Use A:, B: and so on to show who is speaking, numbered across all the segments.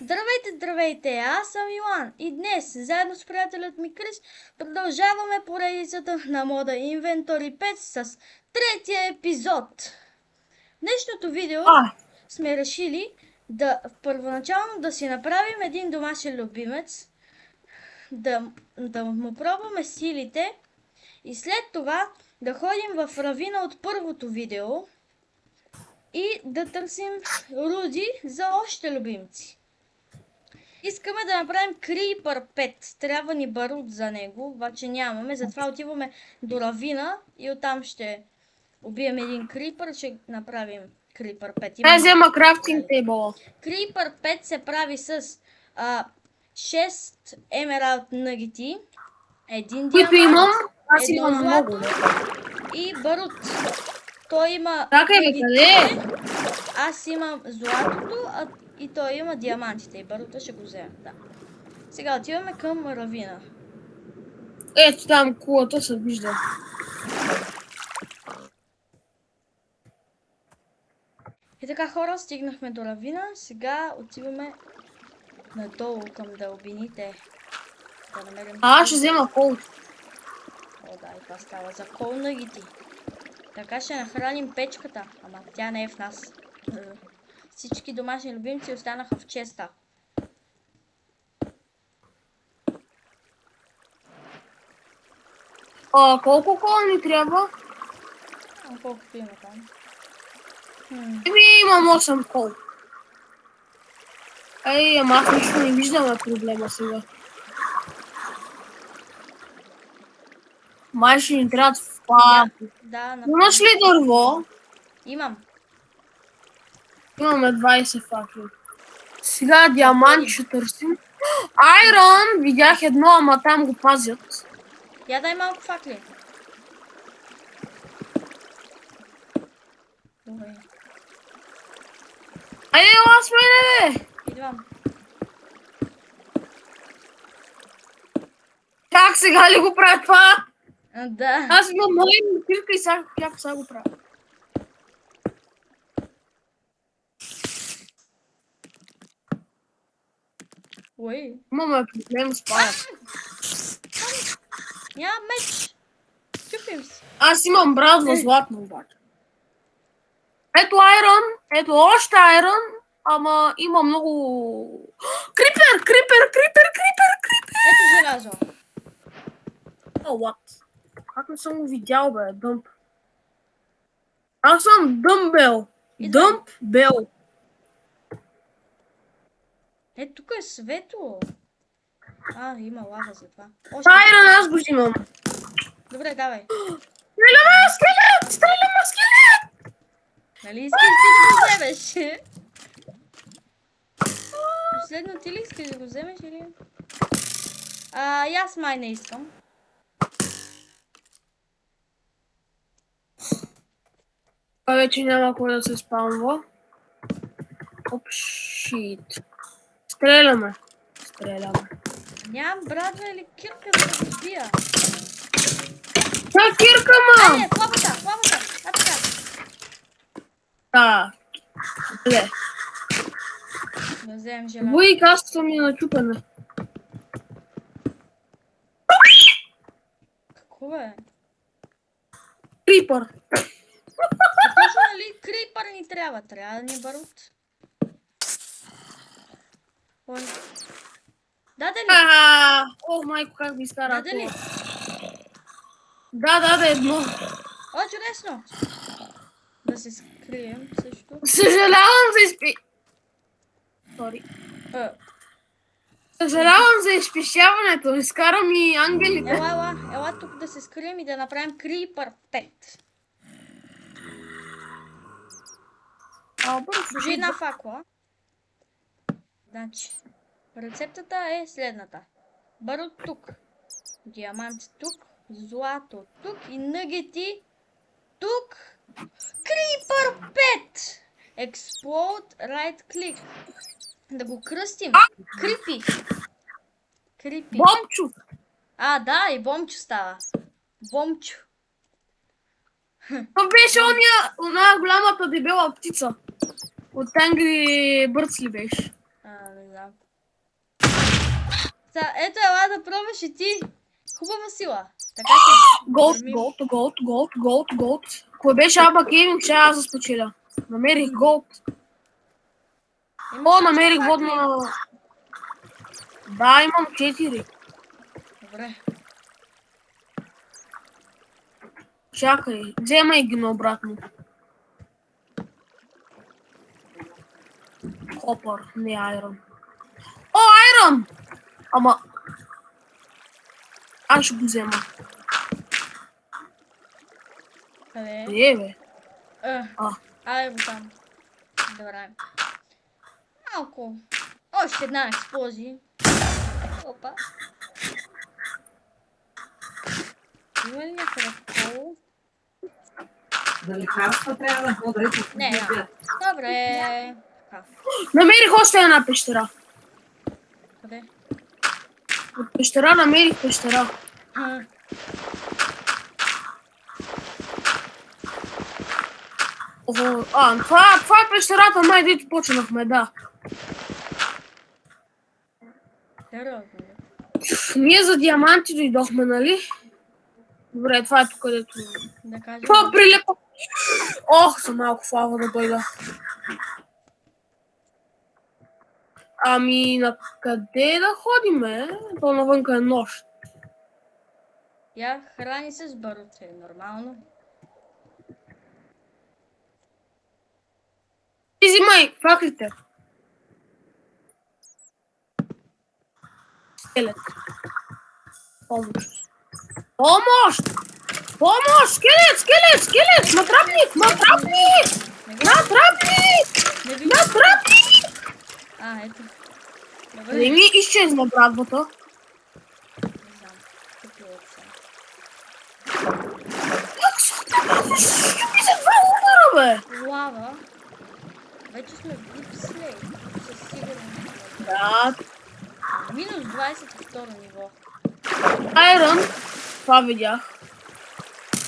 A: Здравейте, здравейте! Аз съм Йоан и днес, заедно с приятелят ми Крис, продължаваме поредицата на мода Inventory 5 с третия епизод. В днешното видео сме решили първоначално да си направим един домашен любимец, да му пробваме силите и след това да ходим в равина от първото видео и да търсим руди за още любимци. Искаме да направим Creeper 5. Трябва ни барут за него, обаче нямаме. Затова отиваме до равина и оттам ще убием един Creeper, ще направим Creeper 5.
B: Дай взема крафтинг тейбъл.
A: Creeper 5 се прави с 6 емералд нъгети, един
B: Които имам,
A: диамант,
B: аз
A: едно
B: имам много.
A: злато и барут. Той има
B: Чакай бе,
A: нъгетите,
B: къде?
A: аз имам златото, и той има диамантите и барута ще го взема. Да. Сега отиваме към равина.
B: Ето там кулата се вижда.
A: И така, хора, стигнахме до равина. Сега отиваме надолу към дълбините. Да намерим...
B: Аз ще взема кол.
A: О, да, и това става за кол нъгити. Така ще нахраним печката. Ама тя не е в нас. Всички домашни любимци останаха в честа.
B: Колко кола ни трябва?
A: Колкото има там.
B: Имам 8 кол. Ама аз нищо не виждаме проблема сега. Май ще ни трябва факли.
A: Да,
B: Имаш ли дърво?
A: имам.
B: Имаме 20 факли. Сега диамант ще търсим. Айрон! Видях едно, ама там го пазят.
A: Я дай малко факли. Добре.
B: Айде, ела с мене, бе!
A: Идвам.
B: Как сега ли го правя това?
A: Да.
B: Аз имам моя мотивка и сега го правя.
A: Ой.
B: Имаме проблем с пая.
A: Няма меч. Чупим се.
B: Аз имам брадва златно обаче. Ето айрон, ето още айрон, ама има много... Крипер!
A: Ето желязо.
B: О, what? Как не съм го видял, бе, дъмп? Аз съм дъмбел. Дъмбел.
A: Ето тук е светло. Има лава за това.
B: Айрон аз го взимам.
A: Добре, давай.
B: Стреляме скелет!
A: Нали искаш ти да го вземеш? Последно ти ли искаш да го вземеш или? И аз май не искам.
B: Вече няма кой да се спамва. Оп, шит. Стреляме.
A: Нямам брадва или кирка да го сбия.
B: Това кирка, ма!
A: Не, плавата. Така.
B: Да. Добре.
A: Да вземем желязо.
B: Бой каската ми е начупена.
A: Какво бе?
B: Крипър.
A: Точно нали крипър ни трябва? Трябва да ни барут. Ой. Даде ли?
B: О, майко, как ми стара
A: Даде ли?
B: Да, едно.
A: О, чудесно! Да се скрием също.
B: Съжалявам за Съжалявам за изпишяването. Изкарам и ангелите.
A: Ела тук да се скрием и да направим Creeper 5. Служи една факла. Значи, рецептата е следната. Барут тук, диамант тук, злато тук и нъгети тук. Creeper 5! Explode right click. Да го кръстим. Крипи.
B: Бомчо.
A: Да, и Бомчо става. Бомчо.
B: Това беше оная голямата дебела птица. От Angry Birds ли беше?
A: Не знам. Ето ела да пробваш и ти. Хубава сила. Така че...
B: Голд. Кое беше Аба Гейминг, ще аз да спечеля. Намерих голд. О, намерих водна... Да, имам 4.
A: Добре.
B: Чакай, вземай ги наобратно. Копър, не айрон. О, айрон! Ама... Аз ще го взема.
A: Къде?
B: Е, бе.
A: Айде го там. Добре. Малко. Още една експлозия. Опа. Има ли някъде коло?
C: Да лекарства трябва да хода.
A: Не, няма. Добре.
B: Намерих още една пещера.
A: Къде?
B: От пещера намерих пещера. Това е пещерата, май дето почнахме, да.
A: Сериозно.
B: Ние за диаманти дойдохме, нали? Добре, това е тук, където...
A: Да кажем.
B: Това прилепа... Ох, за малко флава да дойда. Ами, на къде да ходиме? То навънка е нощ.
A: Я храни се с баруци, нормално.
B: Ти взимай факлите. Скелет. Помощ. Помощ! Помощ! Скелет! Натрапник!
A: Не виждам.
B: Натрапник!
A: Ето. Добре.
B: Не ми изчезна братвата.
A: Не знам. Тук е отсам.
B: Как се отнася? Ще ми за два удара, бе!
A: Лава. Вече сме в Deep Slate. Със сигурност.
B: Да.
A: Минус 22 ниво.
B: Айрон. Това видях.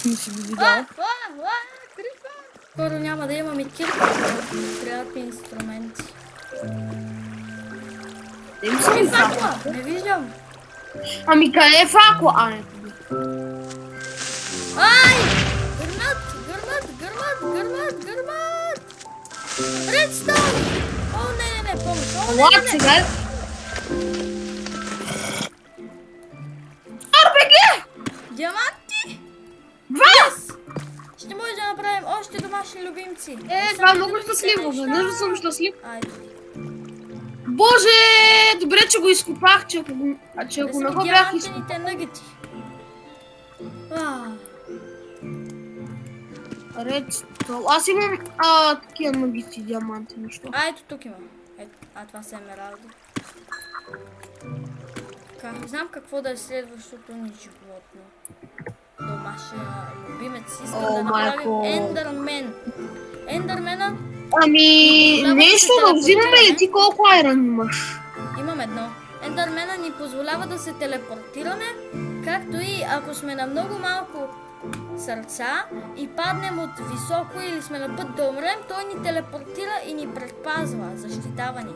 B: Не си го видял.
A: Крипа! Скоро няма да имаме кирка. Трябват ми инструменти.
B: Не ми се
A: Факла! Не виждам.
B: Ами къде е факла? А, не тук.
A: Ай! Гърмат! Редстоун! О, не, помощ.
B: Лад сега. РПГ!
A: Диаманти!
B: Два!
A: Ще може да направим още домашни любимци.
B: Това е много щастливо. Веднъж съм щастлив.
A: Айде.
B: Боже, добре, че го изкопах, че ако не го бях изкопал.
A: Диамантените нъгъти.
B: Редстоун. Аз имам такива нъгъти диаманти, нищо.
A: Ето тук имам. Това са емералди. Не знам какво да е следващото ни животно. Домашен любимец. Искам да направим Ендърмен. Ендърмена?
B: Ами, нещо да взимаме ли ти колко айрон имаш?
A: Имам едно. Ендърмена ни позволява да се телепортираме, както и ако сме на много малко сърца и паднем от високо или сме на път да умрем, той ни телепортира и ни предпазва, защитава ни.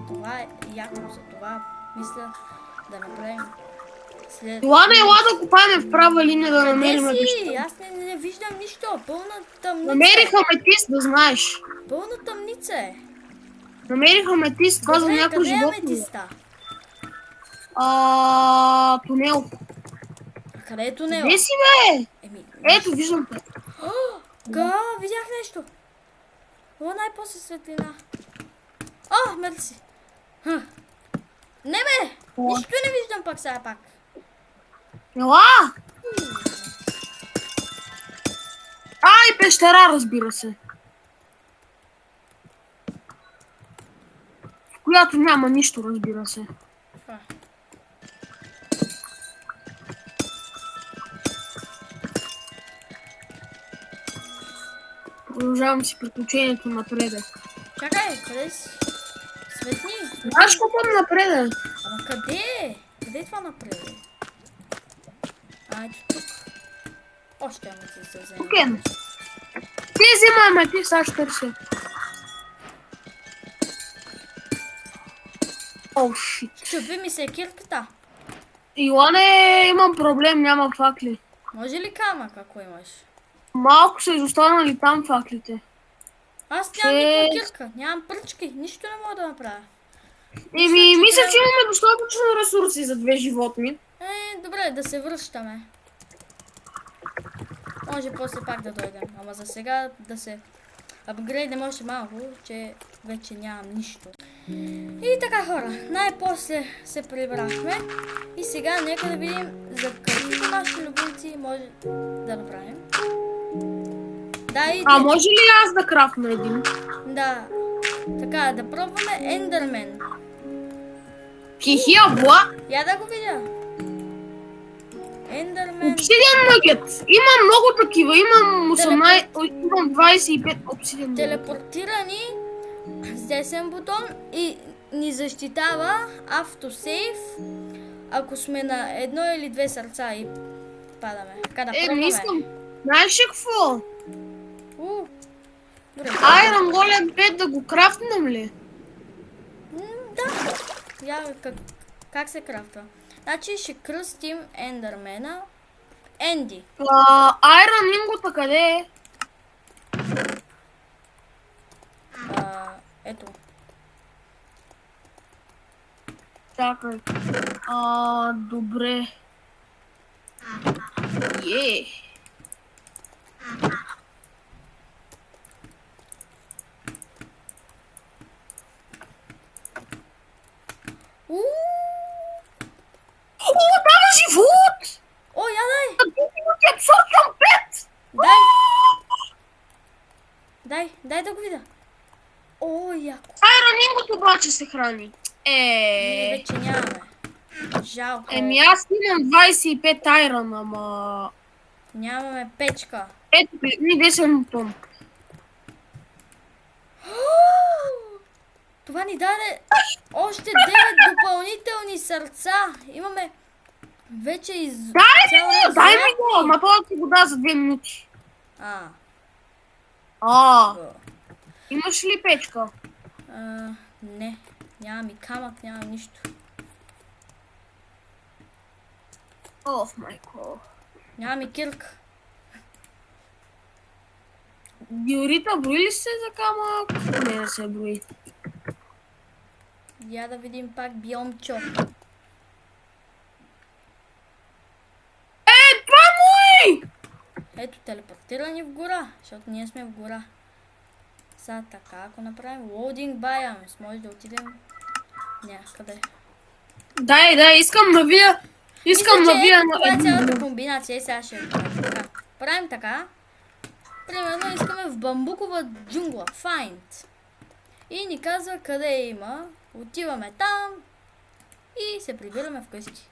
A: Това е яко, за това мисля да направим след...
B: Ела да копаем в права линия да намерим
A: Къде си?
B: пещера.
A: Аз не виждам нищо. Пълна тъмница.
B: Намериха аметист, да знаеш.
A: Пълна тъмница е.
B: Намериха аметист, това за някой животно.
A: Къде е аметиста?
B: Тунел.
A: Къде е тунел?
B: Къде си, бе? Ето, виждам те.
A: Видях нещо. Най-после светлина. Мерси. Не, бе! Нищо не виждам пак сега пак.
B: Ела! И пещера, разбира се. В която няма нищо, разбира се. Продължавам си приключението напред.
A: Чакай, къде си? Светни.
B: Знаеш какво напред?
A: Ама къде? Къде е това напред? Ето тук. Още аметист да вземем.
B: Тук е. Ти взима аметист, аз ще търся. О, шит.
A: Чупи ми се кирката.
B: Илане, имам проблем, няма факли.
A: Може ли камък, ако имаш?
B: Малко са изостанали там факлите.
A: Аз нямам никаква
B: Шест.
A: кирка, нямам пръчки, нищо не мога да направя.
B: Мисля,
A: трябва-
B: че имаме достатъчно ресурси за 2 животни.
A: Добре, да се връщаме. Може после пак да дойдем, ама за сега да се апгрейднем още малко, че вече нямам нищо. И така хора, най-после се прибрахме и сега нека да видим за какви домашни любимци може да направим. Да, и
B: А може ли аз да крафна един?
A: да. Така, да пробваме Ендермен.
B: Хихи, абла!
A: Я да го видя. Ендермен.
B: Обсидиан нъгет. Имам много такива. Имам 18, имам 25 обсидиан нъгет.
A: Телепортира ни с десен бутон и ни защитава автосейв, ако сме на едно или две сърца и падаме. Така да
B: Не
A: пробваме.
B: искам. Знаеш ли какво?
A: Добре.
B: Айрон Голем 5 да го крафтнем ли?
A: Да. Я, как се крафтва? Значи ще кръстим Ендермена. Енди.
B: Айрон Ингота къде е?
A: Ето.
B: Чакай. Добре. Е. О, дава живот!
A: О, я дай!
B: На 2 минути абсорбвам 5!
A: Дай да го видя. О, яко.
B: Айрон Ингот обаче се храни.
A: Ние вече нямаме. Жалко.
B: Аз имам 25 айрон, ама...
A: Нямаме печка.
B: Ето, ни 10 тон.
A: Това ни даде още 9 допълнителни сърца. Имаме вече
B: Дай ми го, ама това ти го да за 2 минути. Имаш ли печка?
A: Не, нямам и камък, нямам нищо.
B: Оф, майко.
A: Нямам и кирка.
B: Диорита брои ли се за камък? Не се брои.
A: Я да видим пак биомчо.
B: Това мой!
A: Ето, телепортира ни в гора, защото ние сме в гора. Сега така, ако направим loading biomes, може да отидем някъде.
B: Дай, искам да видя. Искам да видя
A: това е
B: на
A: цялата комбинация и сега ще правим така. Правим така. Примерно искаме в бамбукова джунгла. Find. И ни казва къде има. Отиваме там. И се прибираме вкъщи.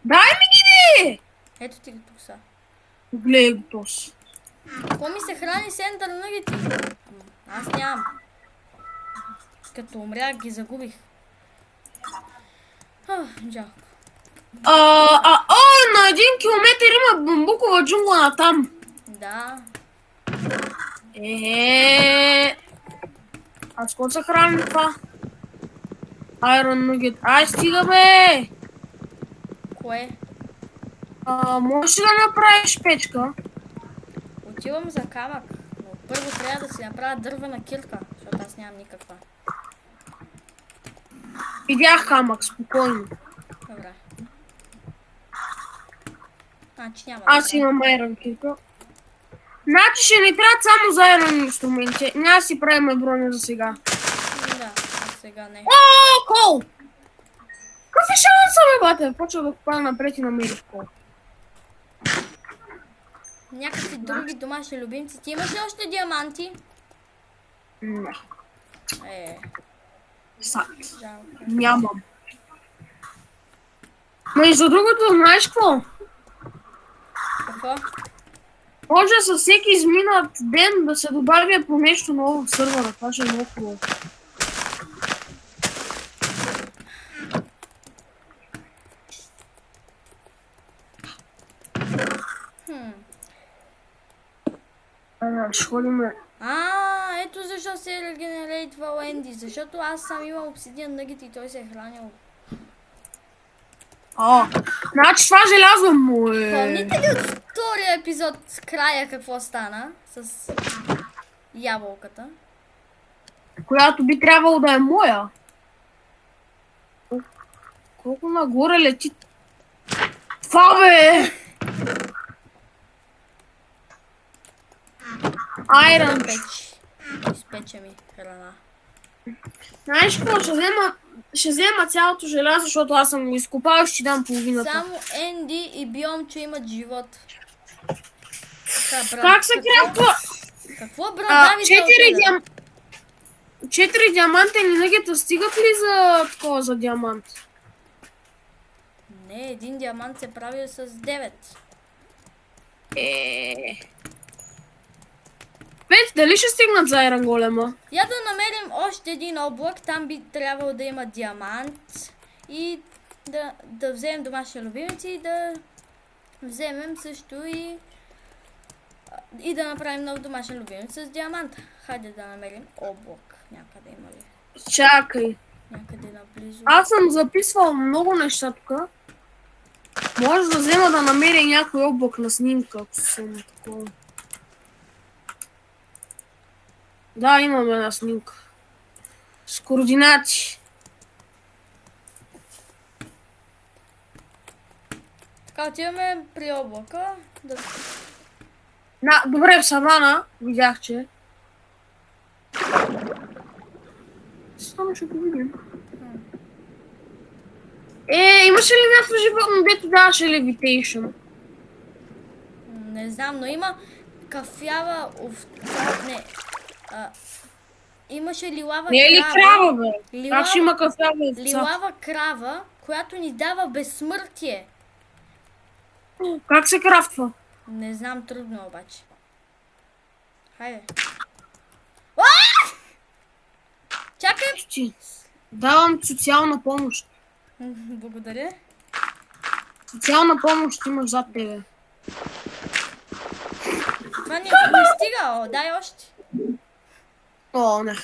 B: Дай ми ги!
A: Ето ти го тук са.
B: Гледай го този.
A: Какво ми се храни с ендър нъгети? Аз нямам. Като умрях ги загубих. Жалко.
B: На 1 километър има бамбукова джунгла на там.
A: Да.
B: Аз какво се храним това? Айрон нугет. Ай, стига бе!
A: Кое?
B: Можеш ли да направиш печка?
A: Отивам за камък. Но първо трябва да си направя дървена кирка, защото аз нямам никаква.
B: Видях камък, спокойно.
A: Добре. Значи няма.
B: Аз имам айрон кирка. Значи ще ни трябва само за айрон инструменти. Няма да си правим броня за сега.
A: Да, сега не.
B: Кол! Какъв е шанса, бе, бате? Почва да купа напред и намерих кол.
A: Някакви други домашни любимци. Ти имаш ли още диаманти?
B: Не.
A: Жалко.
B: Нямам. Между другото, знаеш какво?
A: Какво?
B: Може със всеки изминат ден да се добавя по нещо ново в сървъра. Това ще е много хубаво. Ще ходим...
A: Ето защо се е регенерейтвал Енди, защото аз съм имал обсидиан нъгет и той се е хранил.
B: Значи това желязо му е...
A: Помните ли от втория епизод с края какво стана с ябълката?
B: Която би трябвало да е моя. Колко нагоре лети... Това бе! Айрон.
A: Изпече ми храна.
B: Знаеш какво? Ще взема цялото желязо, защото аз съм го изкопал и ще ти дам половината.
A: Само Енди и Биомчо имат живот.
B: Как се крафтва?
A: Какво брада ви се отгледа?
B: 4 диамантени нъгета стигат ли за такова, за диамант?
A: Не, един диамант се прави с 9.
B: 5, дали ще стигнат за Айрон голема?
A: Я да намерим още един облак, там би трябвало да има диамант и да вземем домашни любимици и да вземем също и да направим нов домашен любимец с диамант. Хайде да намерим облак. Някъде има ли?
B: Чакай.
A: Някъде наблизо.
B: Аз съм записвал много неща тук. Може да взема да намеря някой облак на снимка, ако съм такова. Да, имаме една снимка. С координати.
A: Така, отиваме при облака.
B: Добре, в савана. Видях, че. Само ще го видим. Имаше ли някакво животно, дето даваше левитейшн?
A: Не знам, но има кафява овца. Не. Имаше лилава
B: Не е ли крава, бе? Как ще има кафява овца?
A: Лилава крава, която ни дава безсмъртие.
B: Как се крафтва?
A: Не знам, трудно обаче. Хайде. Чакай!
B: Давам социална помощ.
A: Благодаря.
B: Социална помощ имаш зад тебе.
A: Това не стига, дай още.
B: О, не.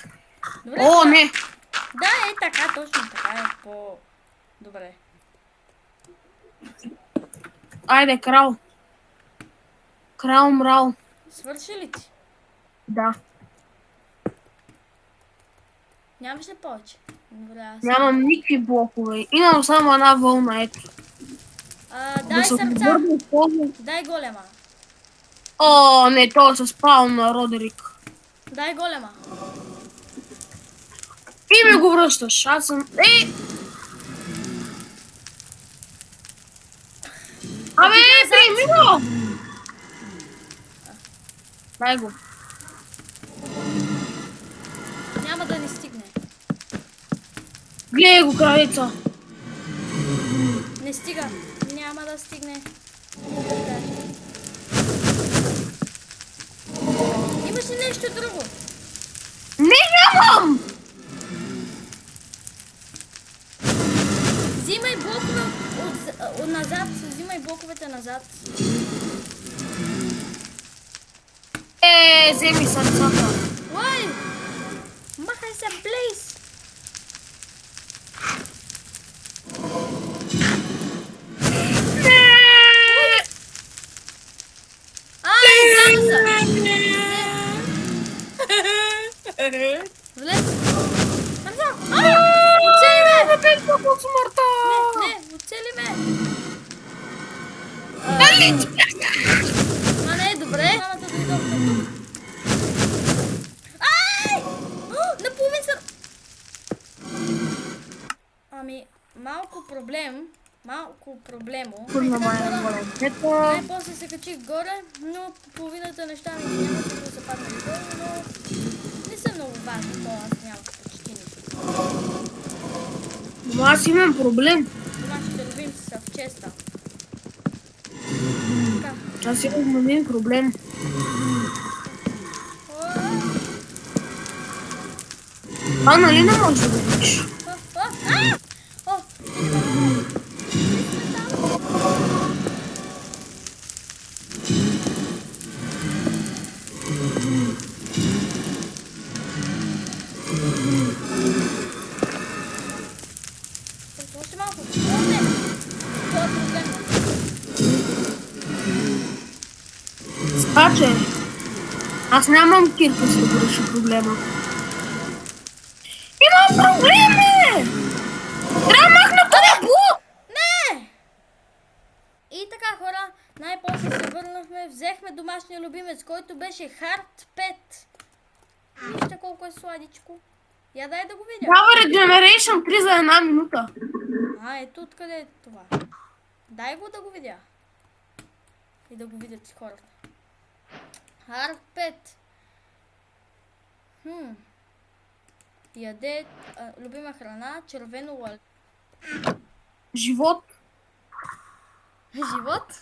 A: Добре,
B: О, не!
A: Да, е така, точно така е по-добре.
B: Айде, крал. Крал мрал.
A: Свърши ли ти?
B: Да.
A: Нямаш ли повече? Добре, аз...
B: Нямам никакви блокове. Имам само една вълна, ето.
A: Дай сърца. Дай голема.
B: О, не, той се спал на Родерик.
A: Дай голема.
B: И ми го връщаш. Аз съм... Абе, приеми го! Дай го.
A: Няма да ни стигне.
B: Гледай го, кравица.
A: Не стига. Няма да стигне. Имаш ли нещо друго?
B: Не, нямам!
A: Взимай блокове от назад. Взимай блоковете назад.
B: Вземи сърцата.
A: Ой! Махай се, Блейз! Влез! Оцели ме!
B: От смъртта!
A: Не, оцели ме!
B: Дали?
A: Това не е добре. Мамата дойдохме тук. Ай! Наполовин съм... Ами, малко проблемо. Най-после се качих горе, но половината неща ми няма, защото са паднали горе, но не са много важни, то аз нямам почти нищо.
B: Но аз имам проблем.
A: Домашните любимци са в честа. Така.
B: Аз имам един проблем. Нали не можеш да видиш? обаче. Аз нямам кирпич да го реша проблема. Има проблеми! Трябва да махна този блок!
A: Не! И така, хора, най-после се върнахме, взехме домашния любимец, който беше Хард 5. Вижте колко е сладичко. Я дай да го видя.
B: Дава Regeneration 3 за една минута.
A: Ето откъде е това. Дай го да го видя. И да го видят хората. Хард 5. Яде любима храна, червено лале.
B: Живот.
A: Живот?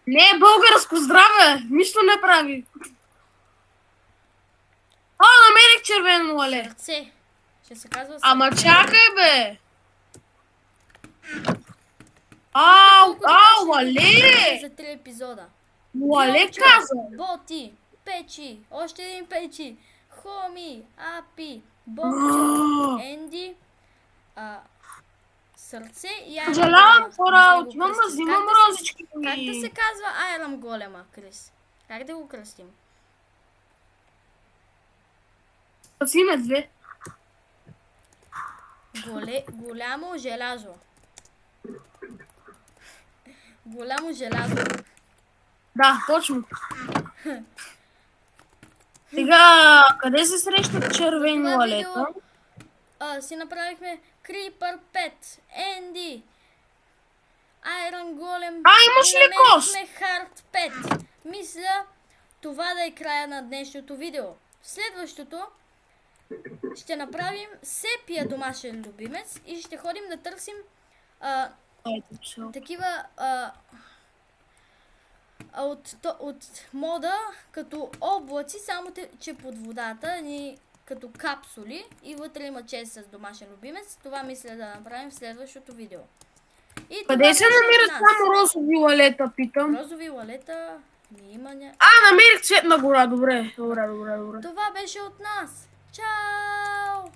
B: Не, българско здраве! Нищо не прави. Намерих червено лале.
A: Сърце. Ще се казва сърце.
B: Ама чакай, бе! Ау, лале!
A: За 3 епизода.
B: Лале
A: Йончо,
B: каза!
A: Боти, Печи, още един Печи, Хоми, Апи, Бобчо, Енди, Сърце и Айрон
B: Съжалявам,
A: Голема.
B: хора,
A: Да го
B: отивам да
A: кръстим.
B: взимам розичките ми.
A: Как да се казва Айрон Голема, Крис? Как да го кръстим?
B: Си ме две.
A: Голямо желязо. Голямо желязо.
B: Да, точно. Сега, къде се срещат червени
A: Това
B: лалета?
A: видео си направихме Creeper 5, Енди, Айрон Голем.
B: Имаш ли кост?
A: Намерихме Хард 5. Мисля това да е края на днешното видео. В следващото ще направим Сепия домашен любимец и ще ходим да търсим такива от мода като облаци, само че под водата ни като капсули и вътре има чест с домашен любимец. Това мисля да направим в следващото видео. И
B: Къде се намират само розови лалета, питам?
A: Розови лалета има
B: намерих цветна гора, добре.
A: Това беше от нас. Чао!